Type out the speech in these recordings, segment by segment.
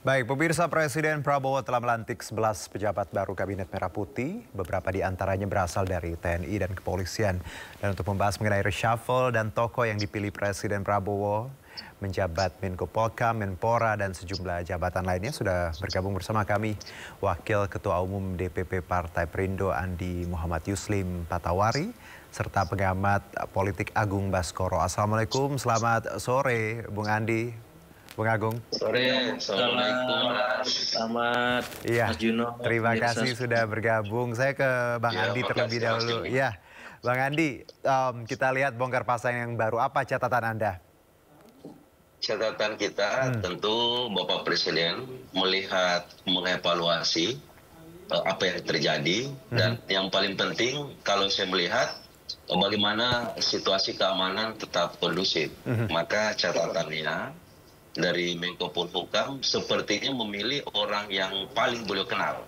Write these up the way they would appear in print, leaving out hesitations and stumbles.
Baik, pemirsa, Presiden Prabowo telah melantik 11 pejabat baru Kabinet Merah Putih. Beberapa di antaranya berasal dari TNI dan Kepolisian. Dan untuk membahas mengenai reshuffle dan tokoh yang dipilih Presiden Prabowo menjabat Menko Polhukam, Menpora, dan sejumlah jabatan lainnya, sudah bergabung bersama kami Wakil Ketua Umum DPP Partai Perindo Andi Muhammad Yuslim Patawari, serta pengamat politik Agung Baskoro. Assalamualaikum, selamat sore Bung Andi. Bung Agung. Sore, Assalamualaikum Mas. Selamat Iya, Mas Juno. terima kasih sudah bergabung. Saya ke Bang Andi terlebih dahulu. Iya, Bang Andi, kita lihat bongkar pasang yang baru. Apa catatan Anda? Catatan kita tentu Bapak Presiden melihat, mengevaluasi apa yang terjadi. Dan yang paling penting kalau saya melihat bagaimana situasi keamanan tetap kondusif. Maka catatannya dari Menko Polhukam sepertinya memilih orang yang paling beliau kenal.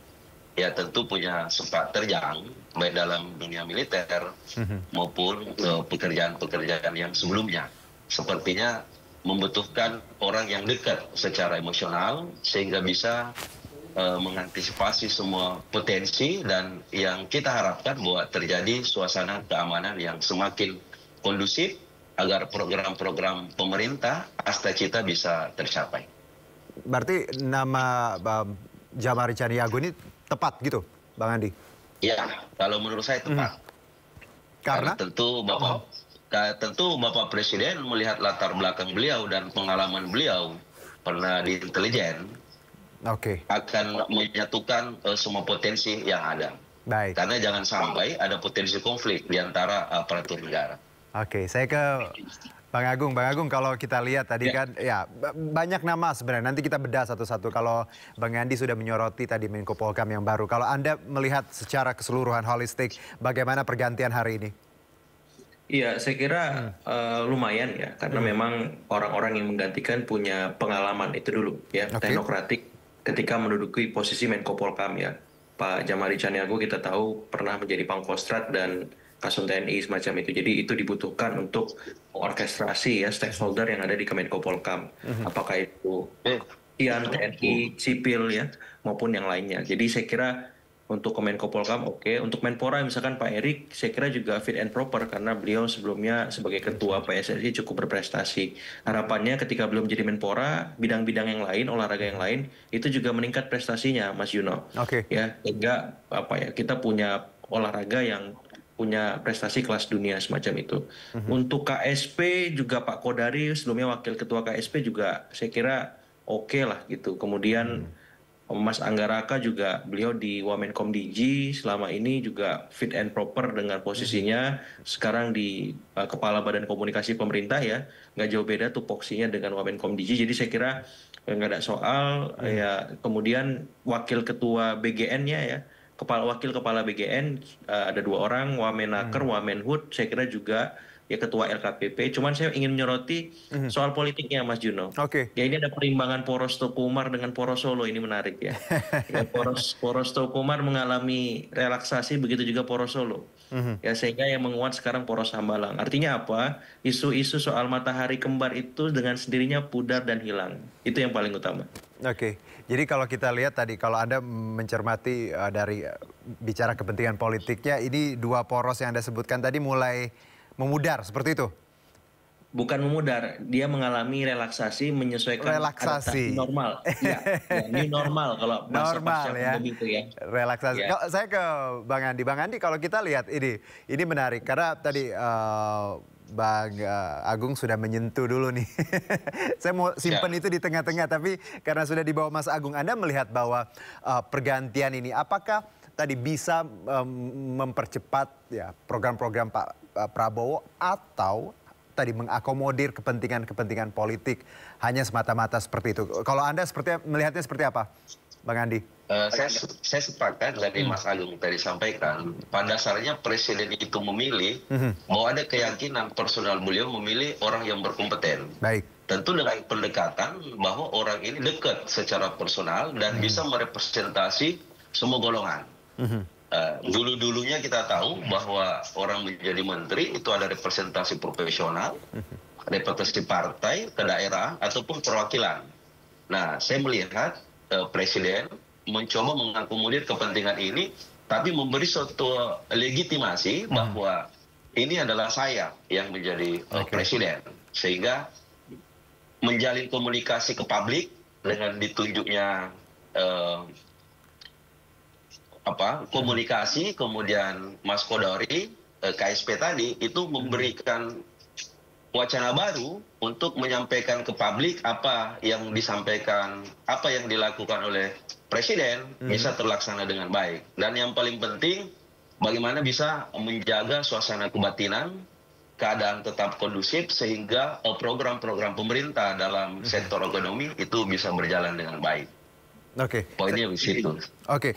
Ya tentu punya sepak terjang baik dalam dunia militer maupun pekerjaan-pekerjaan yang sebelumnya. Sepertinya membutuhkan orang yang dekat secara emosional sehingga bisa mengantisipasi semua potensi dan yang kita harapkan bahwa terjadi suasana keamanan yang semakin kondusif agar program-program pemerintah cita bisa tercapai. Berarti nama Jamari Caniago ini tepat gitu, Bang Andi? Ya, kalau menurut saya tepat. Karena tentu Bapak Presiden melihat latar belakang beliau dan pengalaman beliau pernah di intelijen, akan menyatukan semua potensi yang ada. Baik. Karena jangan sampai ada potensi konflik di antara aparatur negara. Oke, saya ke Bang Agung. Bang Agung, kalau kita lihat tadi kan, ya banyak nama sebenarnya. Nanti kita bedah satu-satu. Kalau Bang Andi sudah menyoroti tadi Menko Polhukam yang baru. Kalau Anda melihat secara keseluruhan holistik, bagaimana pergantian hari ini? Iya, saya kira lumayan ya. Karena memang orang-orang yang menggantikan punya pengalaman itu dulu ya. Teknokratik ketika menduduki posisi Menko Polhukam ya. Pak Jamari Caniago kita tahu pernah menjadi Pangkostrat dan Kasum TNI semacam itu. Jadi itu dibutuhkan untuk orkestrasi ya stakeholder yang ada di Kemenko Polhukam. Apakah itu TNI, sipil ya maupun yang lainnya. Jadi saya kira untuk Kemenko Polhukam oke. Untuk Menpora misalkan Pak Erik saya kira juga fit and proper karena beliau sebelumnya sebagai ketua PSSI cukup berprestasi. Harapannya ketika belum jadi Menpora, bidang-bidang yang lain, olahraga yang lain itu juga meningkat prestasinya, Mas Yuno. Ya, sehingga kita punya olahraga yang punya prestasi kelas dunia semacam itu. Untuk KSP juga Pak Kodari sebelumnya wakil ketua KSP juga saya kira oke lah gitu. Kemudian Mas Anggaraka juga beliau di Wamenkom DG selama ini juga fit and proper dengan posisinya sekarang di Kepala Badan Komunikasi Pemerintah ya. Nggak jauh beda tupoksinya dengan Wamenkom DG. Jadi saya kira nggak ada soal ya. Kemudian wakil ketua BGN-nya ya. Wakil kepala BGN ada 2 orang, Wamenaker, Wamenhut, saya kira juga ya ketua LKPP. Cuman saya ingin menyoroti soal politiknya, Mas Juno. Ya ini ada perimbangan Poros Tokumar dengan Poros Solo, ini menarik ya. Poros Tokumar mengalami relaksasi, begitu juga Poros Solo. Ya sehingga yang menguat sekarang Poros Hambalang. Artinya apa? Isu-isu soal matahari kembar itu dengan sendirinya pudar dan hilang. Itu yang paling utama. Jadi kalau kita lihat tadi, kalau Anda mencermati dari bicara kepentingan politiknya, ini 2 poros yang Anda sebutkan tadi mulai memudar, seperti itu? Bukan memudar, dia mengalami relaksasi, menyesuaikan adaptasi normal. Ya, new normal kalau bahasa pasca pandemi itu ya. Relaksasi. Saya ke Bang Andi. Bang Andi, kalau kita lihat ini menarik karena tadi Bang Agung sudah menyentuh dulu nih. Saya mau simpan itu di tengah-tengah, tapi karena sudah dibawa Mas Agung, Anda melihat bahwa pergantian ini apakah tadi bisa mempercepat ya program-program Pak Prabowo atau tadi mengakomodir kepentingan-kepentingan politik hanya semata-mata seperti itu? Kalau Anda melihatnya seperti apa, Bang Andi? Saya sepakat dari Mas Agung tadi sampaikan, pada dasarnya Presiden itu memilih bahwa ada keyakinan personal beliau memilih orang yang berkompeten. Tentu dengan pendekatan bahwa orang ini dekat secara personal dan bisa merepresentasi semua golongan. Dulu-dulunya kita tahu bahwa orang menjadi menteri itu ada representasi profesional, representasi partai, ke daerah, ataupun perwakilan. Nah, saya melihat Presiden mencoba mengakomodir kepentingan ini, tapi memberi suatu legitimasi bahwa ini adalah saya yang menjadi Presiden. Sehingga menjalin komunikasi ke publik dengan ditunjuknya komunikasi, kemudian Mas Kodari, KSP tadi, itu memberikan wacana baru untuk menyampaikan ke publik apa yang disampaikan, apa yang dilakukan oleh Presiden bisa terlaksana dengan baik. Dan yang paling penting, bagaimana bisa menjaga suasana kebatinan, keadaan tetap kondusif, sehingga program-program pemerintah dalam sektor ekonomi itu bisa berjalan dengan baik. Oke. Poinnya di situ. Oke,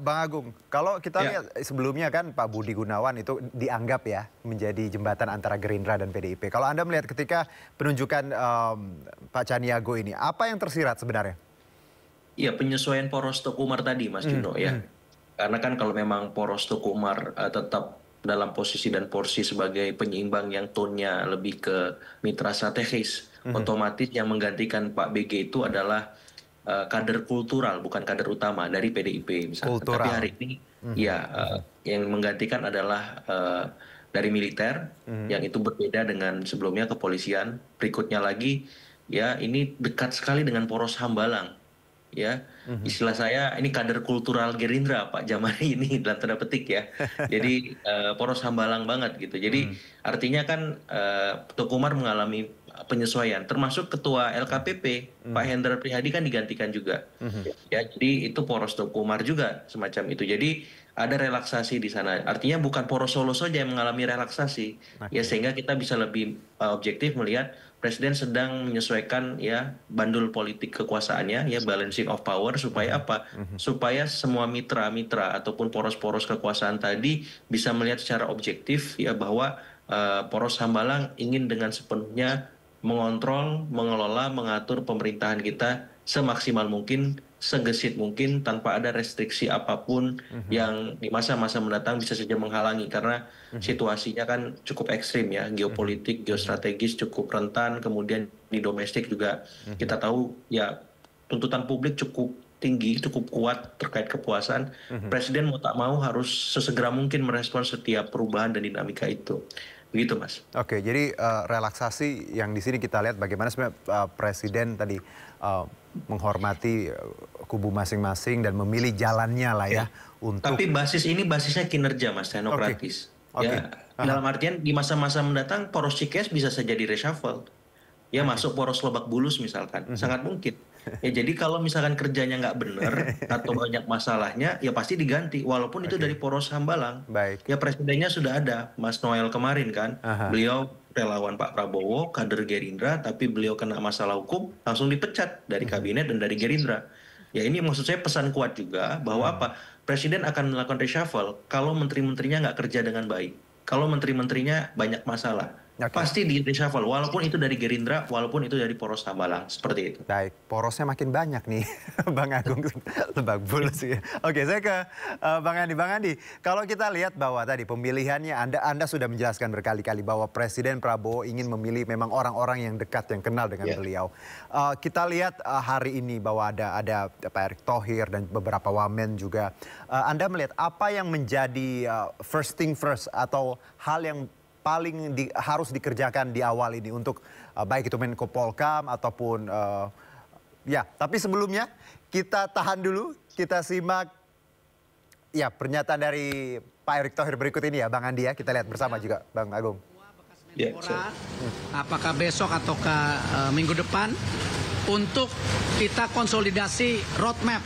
Bang Agung, kalau kita lihat sebelumnya kan Pak Budi Gunawan itu dianggap ya menjadi jembatan antara Gerindra dan PDIP. Kalau Anda melihat ketika penunjukan Pak Caniago ini, apa yang tersirat sebenarnya? Iya, penyesuaian poros Tokumar tadi, Mas Juno ya. Karena kan kalau memang poros Tokumar tetap dalam posisi dan porsi sebagai penyeimbang yang tone-nya lebih ke mitra strategis, otomatis yang menggantikan Pak BG itu adalah kader kultural, bukan kader utama dari PDIP misalnya. Tapi hari ini yang menggantikan adalah dari militer, yang itu berbeda dengan sebelumnya kepolisian. Berikutnya lagi ya ini dekat sekali dengan poros Hambalang. Ya, istilah saya ini kader kultural Gerindra Pak Jamari ini dalam tanda petik ya. Jadi poros Hambalang banget gitu. Jadi artinya kan Tokumar mengalami penyesuaian, termasuk ketua LKPP Pak Hendra Prihadi kan digantikan juga. Ya, jadi itu poros Tokumar juga semacam itu. Jadi ada relaksasi di sana. Artinya bukan poros Solo saja yang mengalami relaksasi. Ya, sehingga kita bisa lebih objektif melihat Presiden sedang menyesuaikan ya bandul politik kekuasaannya, ya balancing of power, supaya apa? Supaya semua mitra-mitra ataupun poros-poros kekuasaan tadi bisa melihat secara objektif ya bahwa poros Hambalang ingin dengan sepenuhnya mengontrol, mengelola, mengatur pemerintahan kita semaksimal mungkin, segesit mungkin, tanpa ada restriksi apapun yang di masa-masa mendatang bisa saja menghalangi. Karena situasinya kan cukup ekstrim ya, geopolitik, geostrategis cukup rentan, kemudian di domestik juga kita tahu ya tuntutan publik cukup tinggi, cukup kuat terkait kepuasan. Presiden mau tak mau harus sesegera mungkin merespons setiap perubahan dan dinamika itu. Begitu, Mas. Oke, jadi relaksasi yang di sini kita lihat bagaimana sebenarnya Presiden tadi menghormati kubu masing-masing dan memilih jalannya lah ya untuk. Tapi basisnya kinerja, Mas, teknokratis. Ya, dalam artian di masa-masa mendatang poros Cikes bisa saja di reshuffle. Ya masuk poros Lebak Bulus misalkan, sangat mungkin. Ya jadi kalau misalkan kerjanya nggak benar atau banyak masalahnya, ya pasti diganti. Walaupun itu dari poros Hambalang. Ya presidennya sudah ada, Mas Noel kemarin kan. Beliau relawan Pak Prabowo, kader Gerindra, tapi beliau kena masalah hukum, langsung dipecat dari kabinet dan dari Gerindra. Ya ini maksud saya pesan kuat juga bahwa apa? Presiden akan melakukan reshuffle kalau menteri-menterinya nggak kerja dengan baik. Kalau menteri-menterinya banyak masalah. Pasti di reshuffle, walaupun itu dari Gerindra, walaupun itu dari poros Hambalang, seperti itu. Baik, porosnya makin banyak nih, Bang Agung, Lebak Bulus. Oke, saya ke Bang Andi. Bang Andi, kalau kita lihat bahwa tadi pemilihannya, Anda sudah menjelaskan berkali-kali bahwa Presiden Prabowo ingin memilih memang orang-orang yang dekat, yang kenal dengan beliau. Kita lihat hari ini bahwa ada Pak Erick Thohir dan beberapa wamen juga. Anda melihat apa yang menjadi first thing first atau hal yang paling harus dikerjakan di awal ini untuk baik itu Menko Polkam ataupun tapi sebelumnya kita tahan dulu, kita simak ya pernyataan dari Pak Erick Thohir berikut ini ya Bang Andi ya, kita lihat bersama juga Bang Agung. Apakah besok ataukah minggu depan untuk kita konsolidasi roadmap,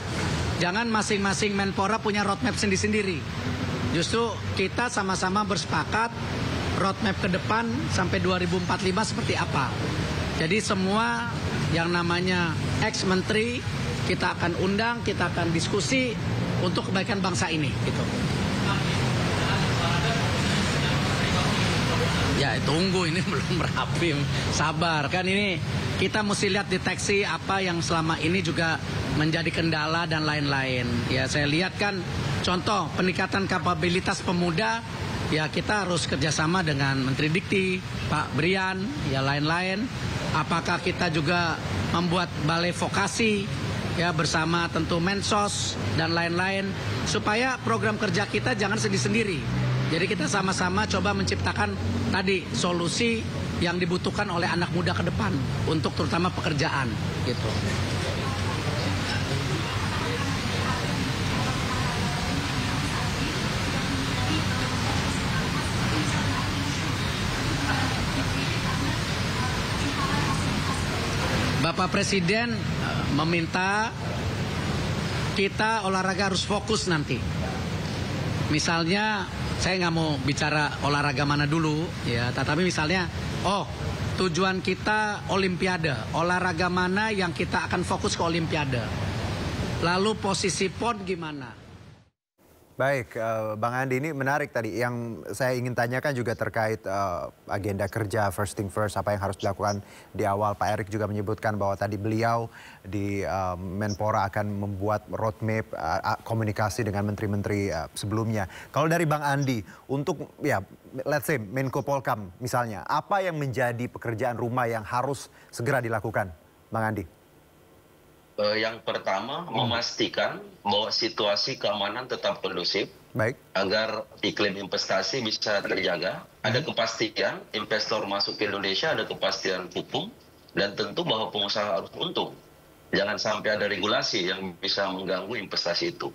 jangan masing-masing Menpora punya roadmap sendiri-sendiri. Justru kita sama-sama bersepakat roadmap ke depan sampai 2045 seperti apa. Jadi semua yang namanya ex-menteri kita akan undang, kita akan diskusi untuk kebaikan bangsa ini. Gitu. Ya tunggu, ini belum rapi, sabar. Kan ini kita mesti lihat deteksi apa yang selama ini juga menjadi kendala dan lain-lain. Ya saya lihat kan contoh peningkatan kapabilitas pemuda. Ya kita harus kerjasama dengan Menteri Dikti, Pak Brian, ya lain-lain. Apakah kita juga membuat balai vokasi ya bersama tentu Mensos dan lain-lain supaya program kerja kita jangan sendiri-sendiri. Jadi kita sama-sama coba menciptakan tadi solusi yang dibutuhkan oleh anak muda ke depan untuk terutama pekerjaan gitu. Bapak Presiden meminta kita olahraga harus fokus nanti. Misalnya saya nggak mau bicara olahraga mana dulu ya, tetapi misalnya tujuan kita Olimpiade, olahraga mana yang kita akan fokus ke Olimpiade. Lalu posisi PON gimana? Baik, Bang Andi, ini menarik tadi. Yang saya ingin tanyakan juga terkait agenda kerja first thing first, apa yang harus dilakukan di awal. Pak Erik juga menyebutkan bahwa tadi beliau di Menpora akan membuat roadmap komunikasi dengan menteri-menteri sebelumnya. Kalau dari Bang Andi, untuk ya let's say Menko Polkam misalnya, apa yang menjadi pekerjaan rumah yang harus segera dilakukan, Bang Andi? Yang pertama, memastikan bahwa situasi keamanan tetap kondusif. Baik. Agar iklim investasi bisa terjaga. Ada kepastian investor masuk ke Indonesia, ada kepastian hukum. Dan tentu bahwa pengusaha harus untung. Jangan sampai ada regulasi yang bisa mengganggu investasi itu.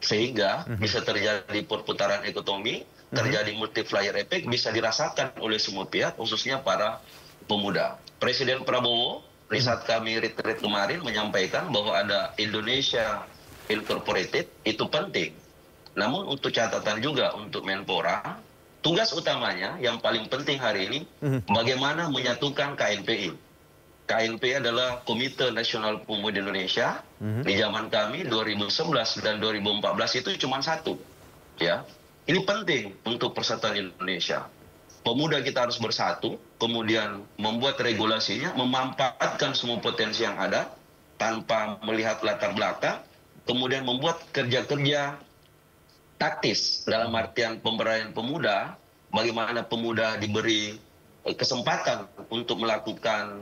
Sehingga bisa terjadi perputaran ekonomi, terjadi multiplier effect, bisa dirasakan oleh semua pihak, khususnya para pemuda. Presiden Prabowo di saat kami retreat kemarin menyampaikan bahwa ada Indonesia Incorporated, itu penting. Namun untuk catatan juga untuk Menpora, tugas utamanya yang paling penting hari ini, bagaimana menyatukan KNPI. KNPI adalah Komite Nasional Pemuda Indonesia. Di zaman kami 2011 dan 2014 itu cuma satu. Ya, ini penting untuk persatuan Indonesia. Pemuda kita harus bersatu, kemudian membuat regulasinya, memanfaatkan semua potensi yang ada tanpa melihat latar belakang, kemudian membuat kerja-kerja taktis dalam artian pemberdayaan pemuda, bagaimana pemuda diberi kesempatan untuk melakukan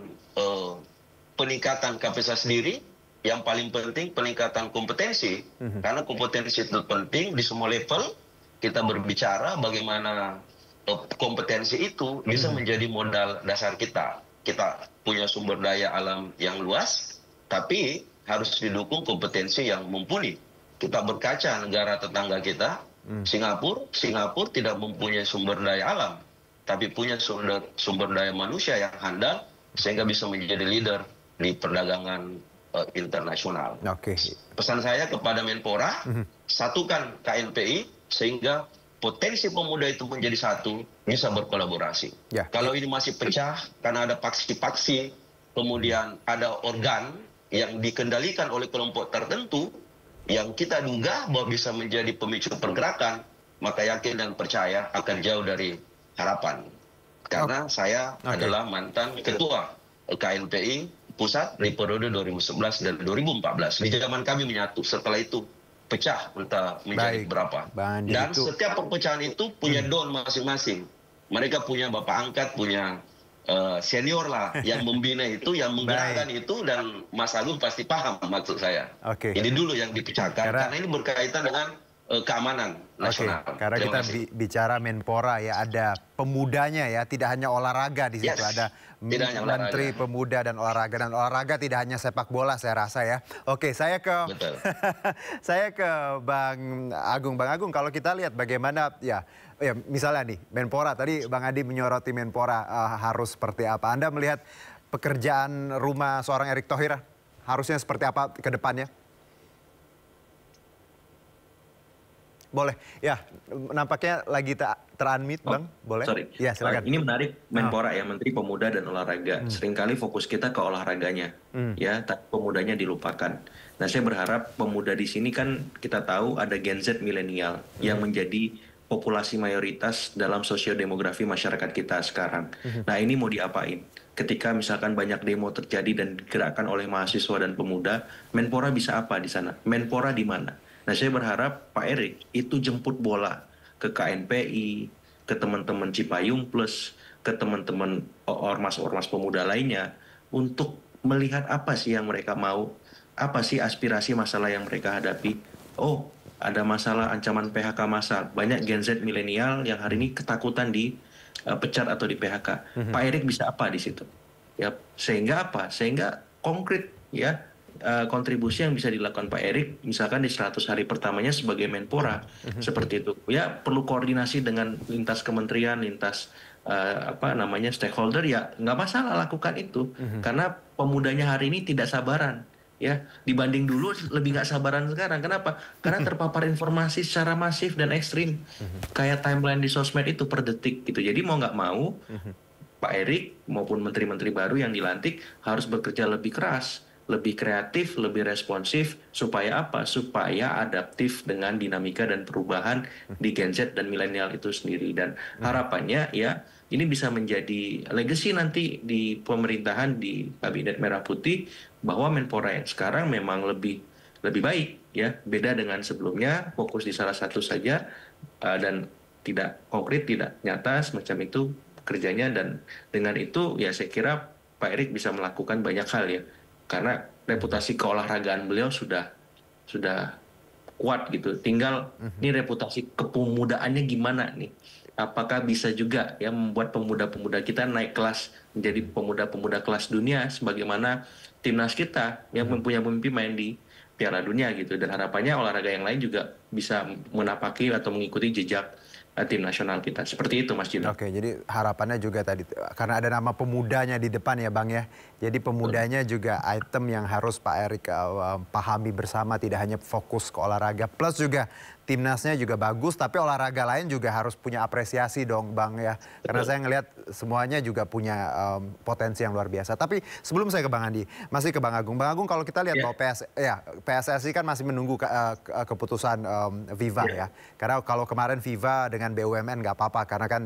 peningkatan kapasitas diri, yang paling penting peningkatan kompetensi, karena kompetensi itu penting di semua level. Kita berbicara bagaimana kompetensi itu bisa menjadi modal dasar kita. Kita punya sumber daya alam yang luas, tapi harus didukung kompetensi yang mumpuni. Kita berkaca negara tetangga kita, Singapura tidak mempunyai sumber daya alam, tapi punya sumber daya manusia yang handal, sehingga bisa menjadi leader di perdagangan internasional. Pesan saya kepada Menpora, satukan KNPI, sehingga potensi pemuda itu menjadi satu, bisa berkolaborasi. Kalau ini masih pecah karena ada paksi-paksi, kemudian ada organ yang dikendalikan oleh kelompok tertentu, yang kita duga bahwa bisa menjadi pemicu pergerakan, maka yakin dan percaya akan jauh dari harapan. Karena saya adalah mantan ketua KNPI pusat di periode 2011 dan 2014. Di zaman kami menyatu, setelah itu pecah entah menjadi berapa. Dan setiap perpecahan itu punya don masing-masing. Mereka punya bapak angkat, punya senior lah yang membina itu, yang menggerakkan itu, dan Mas Agung pasti paham maksud saya. Ini dulu yang dipecahkan, karena ini berkaitan dengan keamanan nasional. Karena kita bicara Menpora ya, ada pemudanya ya, tidak hanya olahraga di situ, ada Menteri Pemuda dan Olahraga tidak hanya sepak bola saya rasa ya. Saya ke saya ke Bang Agung. Bang Agung, kalau kita lihat bagaimana ya misalnya nih Menpora, tadi Bang Adi menyoroti Menpora harus seperti apa. Anda melihat pekerjaan rumah seorang Erick Thohir harusnya seperti apa ke depannya? Boleh, ya nampaknya lagi ter-unmute Bang, boleh? Sorry. Ya silakan. Ini menarik Menpora ya, Menteri Pemuda dan Olahraga. Seringkali fokus kita ke olahraganya, ya, pemudanya dilupakan. Nah, saya berharap pemuda di sini kan kita tahu ada Gen Z milenial yang menjadi populasi mayoritas dalam sosiodemografi masyarakat kita sekarang. Nah, ini mau diapain? Ketika misalkan banyak demo terjadi dan digerakkan oleh mahasiswa dan pemuda, Menpora bisa apa di sana? Menpora di mana? Nah, saya berharap Pak Erik itu jemput bola ke KNPI, ke teman-teman Cipayung Plus, ke teman-teman ormas-ormas pemuda lainnya untuk melihat apa sih yang mereka mau, apa sih aspirasi masalah yang mereka hadapi. Oh, ada masalah ancaman PHK massal. Banyak Gen Z milenial yang hari ini ketakutan dipecat atau di PHK. Pak Erik bisa apa di situ? Ya, sehingga apa? Sehingga konkret ya kontribusi yang bisa dilakukan Pak Erik misalkan di 100 hari pertamanya sebagai Menpora seperti itu. Ya, perlu koordinasi dengan lintas kementerian, lintas stakeholder, ya nggak masalah lakukan itu. Karena pemudanya hari ini tidak sabaran. Ya, dibanding dulu lebih nggak sabaran sekarang. Kenapa? Karena terpapar informasi secara masif dan ekstrim. Kayak timeline di sosmed itu per detik gitu. Jadi mau nggak mau, Pak Erik maupun menteri-menteri baru yang dilantik harus bekerja lebih keras, lebih kreatif, lebih responsif. Supaya apa? Supaya adaptif dengan dinamika dan perubahan di Gen Z dan milenial itu sendiri. Dan harapannya ya ini bisa menjadi legacy nanti di pemerintahan di Kabinet Merah Putih, bahwa Menpora yang sekarang memang lebih baik ya, beda dengan sebelumnya, fokus di salah satu saja dan tidak konkret, tidak nyata semacam itu kerjanya. Dan dengan itu ya saya kira Pak Erik bisa melakukan banyak hal ya, karena reputasi keolahragaan beliau sudah kuat gitu. Tinggal ini reputasi kepemudaannya gimana nih? Apakah bisa juga ya membuat pemuda-pemuda kita naik kelas menjadi pemuda-pemuda kelas dunia sebagaimana timnas kita yang mempunyai mimpi main di Piala Dunia gitu. Dan harapannya olahraga yang lain juga bisa menapaki atau mengikuti jejak tim nasional kita. Seperti itu Mas Jino. Oke, jadi harapannya juga tadi karena ada nama pemudanya di depan ya Bang ya. Jadi pemudanya juga item yang harus Pak Erik pahami bersama, tidak hanya fokus ke olahraga. Plus juga timnasnya juga bagus, tapi olahraga lain juga harus punya apresiasi dong Bang ya. Karena saya ngelihat semuanya juga punya potensi yang luar biasa. Tapi sebelum saya ke Bang Andi, masih ke Bang Agung. Bang Agung, kalau kita lihat bahwa PSSI kan masih menunggu keputusan FIFA ya. Karena kalau kemarin FIFA dengan BUMN nggak apa-apa, karena kan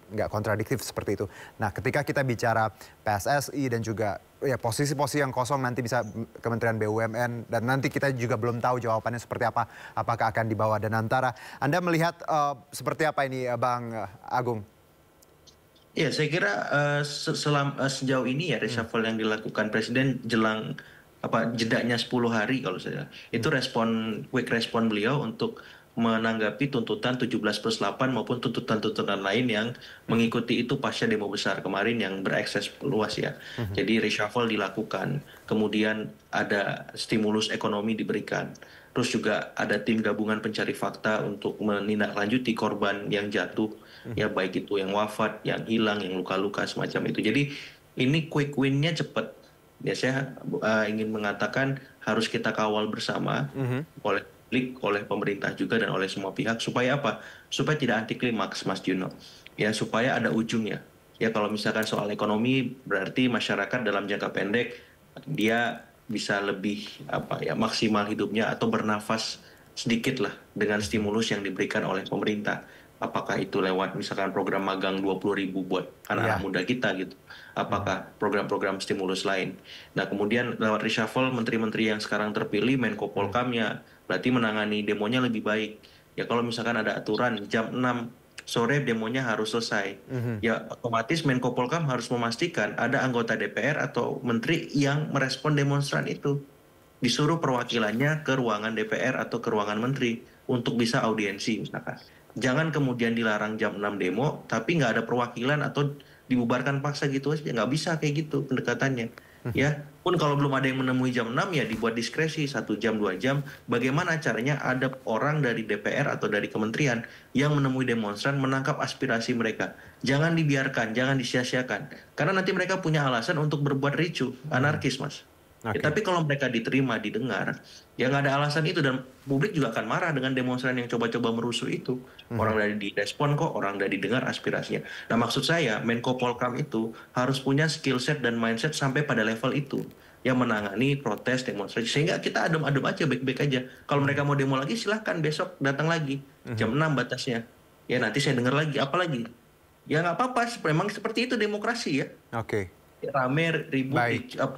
nggak kontradiktif seperti itu. Nah, ketika kita bicara PSSI dan juga ya posisi-posisi yang kosong nanti bisa Kementerian BUMN, dan nanti kita juga belum tahu jawabannya seperti apa, apakah akan dibawa Danantara. Anda melihat seperti apa ini Bang Agung? Ya, saya kira sejauh ini ya reshuffle yang dilakukan Presiden jelang jedanya 10 hari kalau saya, itu quick respon beliau untuk menanggapi tuntutan 17+8 maupun tuntutan-tuntutan lain yang mengikuti itu pasca demo besar kemarin yang berakses luas ya. Jadi reshuffle dilakukan, kemudian ada stimulus ekonomi diberikan. Terus juga ada tim gabungan pencari fakta untuk menindaklanjuti korban yang jatuh, ya baik itu yang wafat, yang hilang, yang luka-luka semacam itu. Jadi ini quick win-nya cepat. Ya, saya ingin mengatakan harus kita kawal bersama oleh pemerintah juga dan oleh semua pihak, supaya apa? Supaya tidak anti klimaks Mas Juno. Ya, supaya ada ujungnya. Ya, kalau misalkan soal ekonomi berarti masyarakat dalam jangka pendek dia bisa lebih maksimal hidupnya atau bernafas sedikit lah dengan stimulus yang diberikan oleh pemerintah. Apakah itu lewat misalkan program magang 20.000 buat anak-anak muda kita gitu. Apakah program-program stimulus lain. Nah, kemudian lewat reshuffle menteri-menteri yang sekarang terpilih, Menko Polkamnya berarti menangani demonya lebih baik. Ya, kalau misalkan ada aturan jam 6 sore demonya harus selesai. Ya, otomatis Menko Polkam harus memastikan ada anggota DPR atau menteri yang merespon demonstran itu. Disuruh perwakilannya ke ruangan DPR atau ke ruangan menteri untuk bisa audiensi misalkan. Jangan kemudian dilarang jam 6 demo, tapi nggak ada perwakilan atau dibubarkan paksa gitu aja. Nggak bisa kayak gitu pendekatannya. Ya, pun kalau belum ada yang menemui jam 6 ya dibuat diskresi 1 jam, 2 jam. Bagaimana caranya ada orang dari DPR atau dari kementerian yang menemui demonstran, menangkap aspirasi mereka. Jangan dibiarkan, jangan disia-siakan. Karena nanti mereka punya alasan untuk berbuat ricuh, anarkis Mas. Ya, tapi kalau mereka diterima, didengar, ya nggak ada alasan itu, dan publik juga akan marah dengan demonstran yang coba-coba merusuh itu. Orang dari direspon kok, orang dari didengar aspirasinya. Nah, maksud saya Menko Polkam itu harus punya skill set dan mindset sampai pada level itu, yang menangani protes demonstrasi, sehingga kita adem-adem aja, baik-baik aja. Kalau mereka mau demo lagi silahkan besok datang lagi, jam 6 batasnya. Ya nanti saya dengar lagi, apa lagi? Ya nggak apa-apa, memang seperti itu demokrasi ya. Rame, ribut,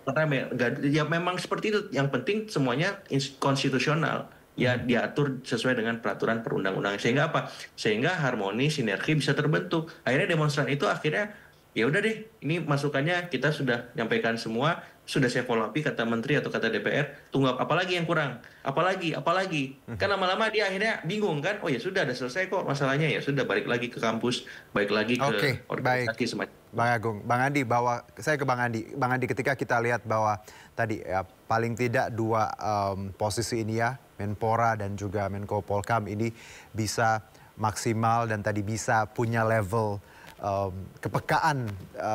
rame. Ya memang seperti itu. Yang penting semuanya konstitusional. ya diatur sesuai dengan peraturan perundang-undangan. Sehingga apa? Sehingga harmoni, sinergi bisa terbentuk. Akhirnya demonstran itu akhirnya ya udah deh, ini masukannya kita sudah nyampaikan semua, sudah saya follow up kata menteri atau kata DPR, tunggu apalagi yang kurang, apalagi, kan lama-lama dia akhirnya bingung kan, oh ya sudah ada selesai kok masalahnya, ya sudah balik lagi ke kampus, balik lagi ke organisasi semacam. Bang Agung, Bang Andi, saya ke Bang Andi ketika kita lihat bahwa tadi ya paling tidak dua posisi ini ya, Menpora dan juga Menko Polkam ini bisa maksimal dan tadi bisa punya level kepekaan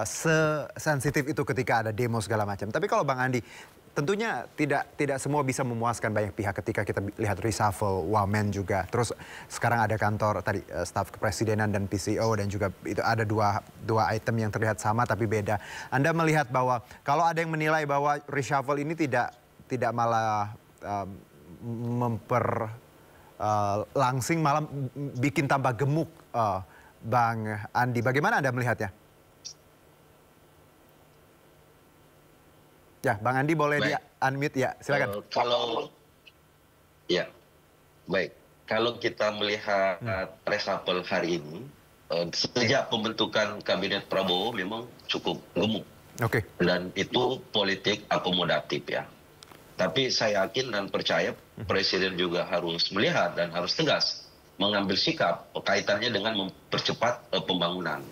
sesensitif itu ketika ada demo segala macam. Tapi kalau Bang Andi, tentunya tidak semua bisa memuaskan banyak pihak ketika kita lihat reshuffle Wamen juga. Terus sekarang ada kantor tadi staf kepresidenan dan PCO dan juga itu ada dua item yang terlihat sama tapi beda. Anda melihat bahwa kalau ada yang menilai bahwa reshuffle ini tidak malah langsing malah bikin tambah gemuk. Bang Andi, bagaimana Anda melihatnya? Ya, Bang Andi boleh di-unmute ya, silakan. Kalau kita melihat reshuffle hari ini, sejak pembentukan kabinet Prabowo memang cukup gemuk. Dan itu politik akomodatif ya. Tapi saya yakin dan percaya Presiden juga harus melihat dan harus tegas mengambil sikap kaitannya dengan mempercepat pembangunan.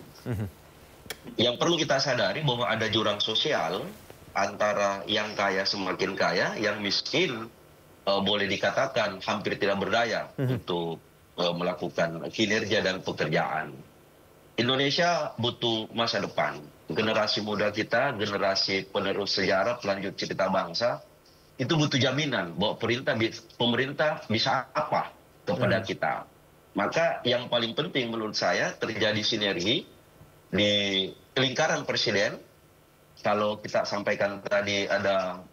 Yang perlu kita sadari bahwa ada jurang sosial antara yang kaya semakin kaya, yang miskin boleh dikatakan hampir tidak berdaya untuk melakukan kinerja dan pekerjaan. Indonesia butuh masa depan. Generasi muda kita, generasi penerus sejarah, pelanjut cerita bangsa, itu butuh jaminan bahwa pemerintah bisa apa kepada kita. Maka yang paling penting menurut saya terjadi sinergi di lingkaran presiden. Kalau kita sampaikan tadi ada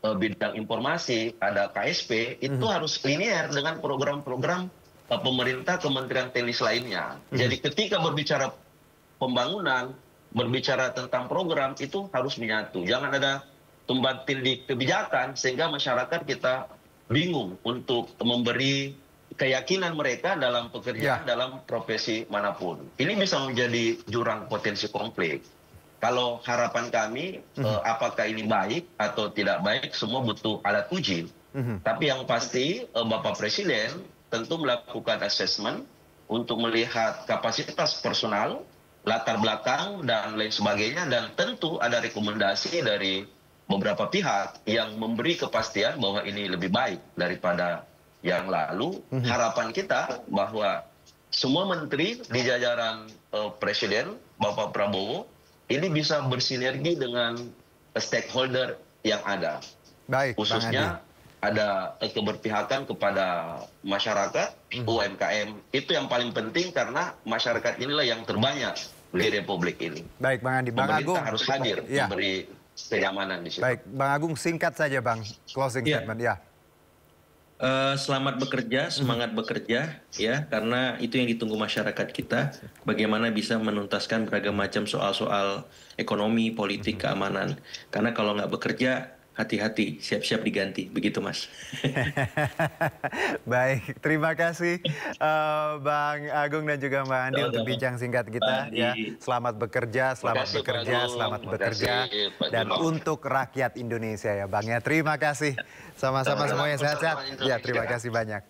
bidang informasi, ada KSP, itu harus linear dengan program-program pemerintah, kementerian teknis lainnya. Jadi ketika berbicara pembangunan, berbicara tentang program, itu harus menyatu. Jangan ada tumbang tindih kebijakan sehingga masyarakat kita bingung untuk memberi keyakinan mereka dalam pekerjaan, dalam profesi manapun. Ini bisa menjadi jurang potensi konflik. Kalau harapan kami, apakah ini baik atau tidak baik, semua butuh alat uji. Tapi yang pasti, Bapak Presiden tentu melakukan assessment untuk melihat kapasitas personal, latar belakang, dan lain sebagainya. Dan tentu ada rekomendasi dari beberapa pihak yang memberi kepastian bahwa ini lebih baik daripada yang lalu. Harapan kita bahwa semua menteri di jajaran Presiden, Bapak Prabowo, ini bisa bersinergi dengan stakeholder yang ada. Baik, khususnya ada keberpihakan kepada masyarakat, UMKM. Itu yang paling penting karena masyarakat inilah yang terbanyak di Republik ini. Baik, Bang Andi. Bang Agung harus hadir memberi kenyamanan di situ. Baik, Bang Agung singkat saja Bang, closing statement ya. Selamat bekerja, semangat bekerja ya, karena itu yang ditunggu masyarakat kita, bagaimana bisa menuntaskan beragam macam soal-soal ekonomi, politik, keamanan. Karena kalau nggak bekerja, hati-hati, siap-siap diganti, begitu Mas. Baik, terima kasih Bang Agung dan juga Mbak Andi untuk bincang singkat kita. Ya, selamat bekerja, selamat bekerja, dan untuk rakyat Indonesia ya Bang ya. Terima kasih, sama-sama semuanya sehat-sehat. Ya, terima kasih banyak.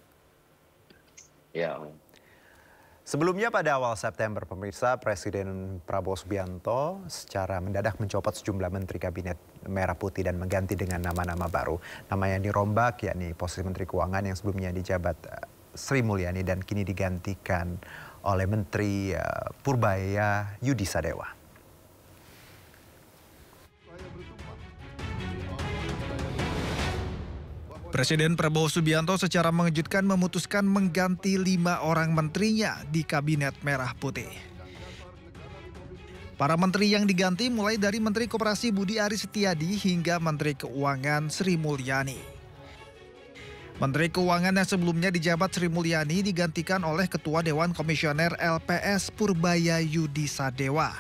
Ya. Sebelumnya pada awal September, pemirsa, Presiden Prabowo Subianto secara mendadak mencopot sejumlah menteri kabinet Merah Putih dan mengganti dengan nama-nama baru. Nama yang dirombak yakni posisi Menteri Keuangan yang sebelumnya dijabat Sri Mulyani dan kini digantikan oleh Menteri Purbaya Yudi Sadewa. Presiden Prabowo Subianto secara mengejutkan memutuskan mengganti 5 orang menterinya di Kabinet Merah Putih. Para menteri yang diganti mulai dari Menteri Koperasi Budi Aris Setiadi hingga Menteri Keuangan Sri Mulyani. Menteri Keuangan yang sebelumnya dijabat Sri Mulyani digantikan oleh Ketua Dewan Komisioner LPS Purbaya Yudi Sadewa.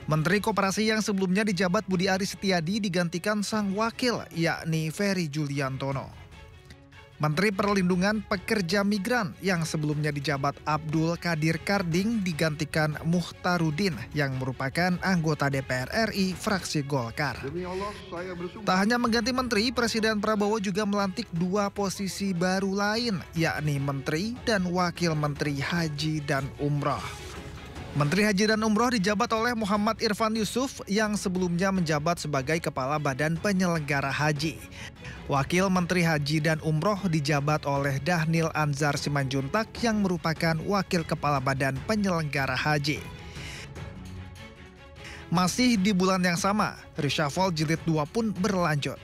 Menteri Koperasi yang sebelumnya dijabat Budi Aris Setiadi digantikan sang wakil yakni Ferry Juliantono. Menteri Perlindungan Pekerja Migran yang sebelumnya dijabat Abdul Qadir Karding digantikan Muhtarudin yang merupakan anggota DPR RI fraksi Golkar. Tak hanya mengganti menteri, Presiden Prabowo juga melantik 2 posisi baru lain, yakni Menteri dan Wakil Menteri Haji dan Umroh. Menteri Haji dan Umroh dijabat oleh Muhammad Irfan Yusuf yang sebelumnya menjabat sebagai Kepala Badan Penyelenggara Haji. Wakil Menteri Haji dan Umroh dijabat oleh Dhanil Anzar Simanjuntak yang merupakan Wakil Kepala Badan Penyelenggara Haji. Masih di bulan yang sama, reshuffle jilid 2 pun berlanjut.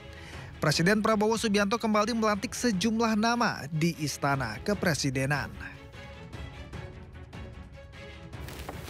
Presiden Prabowo Subianto kembali melantik sejumlah nama di Istana Kepresidenan.